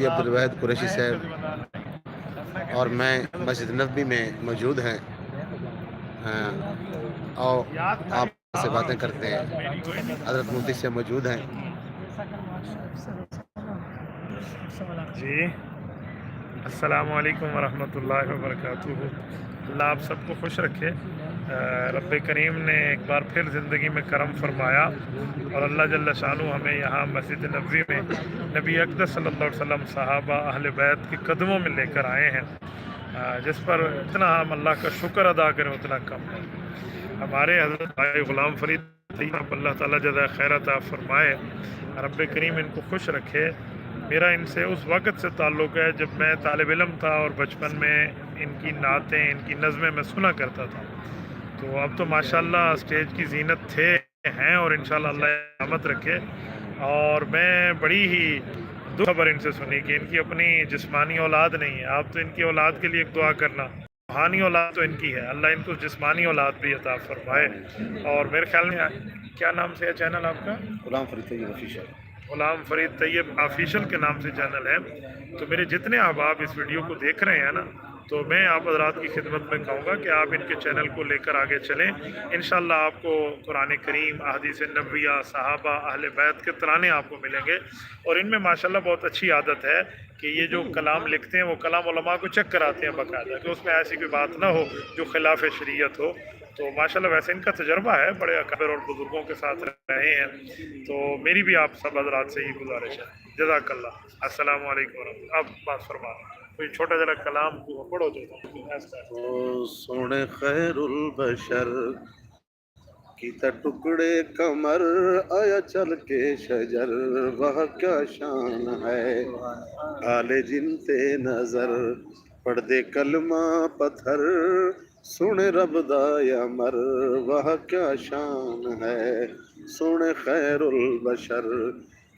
عبدالواحد قریشی صاحب اور میں مسجد نبوی میں موجود ہیں اور آپ سے باتیں کرتے ہیں. حضرت مفتی سے موجود ہیں. جی السلام علیکم ورحمۃ اللہ وبرکاتہ. اللہ آپ سب کو خوش رکھے. رب کریم نے ایک بار پھر زندگی میں کرم فرمایا اور اللہ جل شانہ ہمیں یہاں مسجد نبوی میں نبی اقدس صلی اللہ علیہ وسلم صحابہ اہل بیت کے قدموں میں لے کر آئے ہیں، جس پر اتنا ہم اللہ کا شکر ادا کریں اتنا کم ہے. ہمارے حضرت بھائی غلام فرید طیب اللہ تعالیٰ جزائے خیر عطا فرمائے، رب کریم ان کو خوش رکھے. میرا ان سے اس وقت سے تعلق ہے جب میں طالب علم تھا اور بچپن میں ان کی نعتیں ان کی نظمیں میں سنا کرتا تھا. تو اب تو ماشاءاللہ اسٹیج کی زینت ہیں اور انشاءاللہ اللہ قیامت رکھے. اور میں بڑی ہی خبر ان سے سنی کہ ان کی اپنی جسمانی اولاد نہیں ہے. آپ تو ان کی اولاد کے لیے ایک دعا کرنا. روحانی اولاد تو ان کی ہے، اللہ ان کو جسمانی اولاد بھی عطا فرمائے. اور میرے خیال میں کیا نام سے ہے چینل آپ کا؟ غلام فرید طیب آفیشل. غلام فرید طیب آفیشل کے نام سے چینل ہے. تو میرے جتنے احباب اس ویڈیو کو دیکھ رہے ہیں نا، تو میں آپ حضرات کی خدمت میں کہوں گا کہ آپ ان کے چینل کو لے کر آگے چلیں. انشاءاللہ آپ کو قرآن کریم، احادیث نبویہ، صحابہ اہل بیت کے ترانے آپ کو ملیں گے. اور ان میں ماشاءاللہ بہت اچھی عادت ہے کہ یہ جو کلام لکھتے ہیں وہ کلام علماء کو چیک کراتے ہیں باقاعدہ کہ اس میں ایسی کوئی بات نہ ہو جو خلاف شریعت ہو. تو ماشاءاللہ ویسے ان کا تجربہ ہے، بڑے اکابر اور بزرگوں کے ساتھ رہے ہیں. تو میری بھی آپ سب حضرات سے یہ گزارش ہے. جزاک اللہ. السلام علیکم ورحمۃ اللہ. اب بات فرما کوئی چھوٹا ذرا کلام پڑھو تو. سونے خیر البشر کی ٹکڑے کمر آیا چل کے شجر، وہ کیا شان ہے آلے جنتے نظر، پڑھ دے کلمہ پتھر سن رب دا یا مر، وہ کیا شان ہے. سونے خیر البشر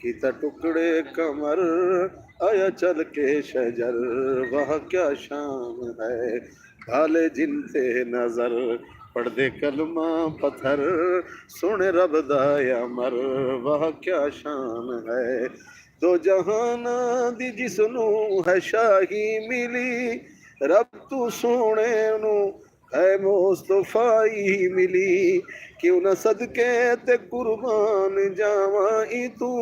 کی ٹکڑے کمر آیا چل کے شجر، وہ کیا شان ہے بھالے جنتے نظر، پڑھ دے کلمہ پتھر سن رب دا یا مر، وہ کیا شان ہے. دو جہان دی جس نو ہے شاہی ملی، رب تو سونے نو ہے مصطفی ملی، کیوں نہ صدقے تے قربان جاواں ای تو،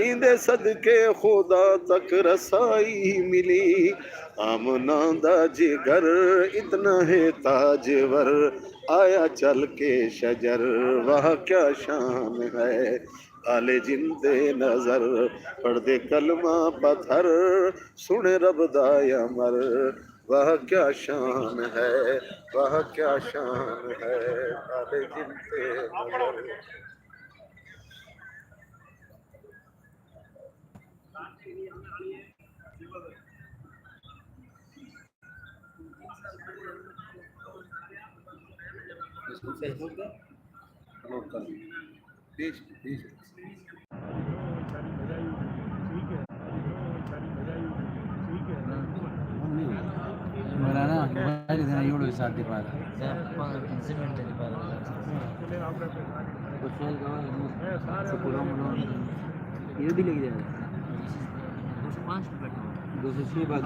ایندے صدقے خدا تک رسائی ملی. آمنا دا جگر اتنا ہے تاجور آیا چل کے شجر، وہ کیا شان ہے آلے جندے نظر، پڑھ دے کلمہ پتھر سن رب دا یا مر، وہ کیا شان ہے وہ کیا شان ہے آلے جندے نظر. مولانا موبائل دینا یوڑو ساتھ دی پالا یہ بھی لے جائے 206 بعد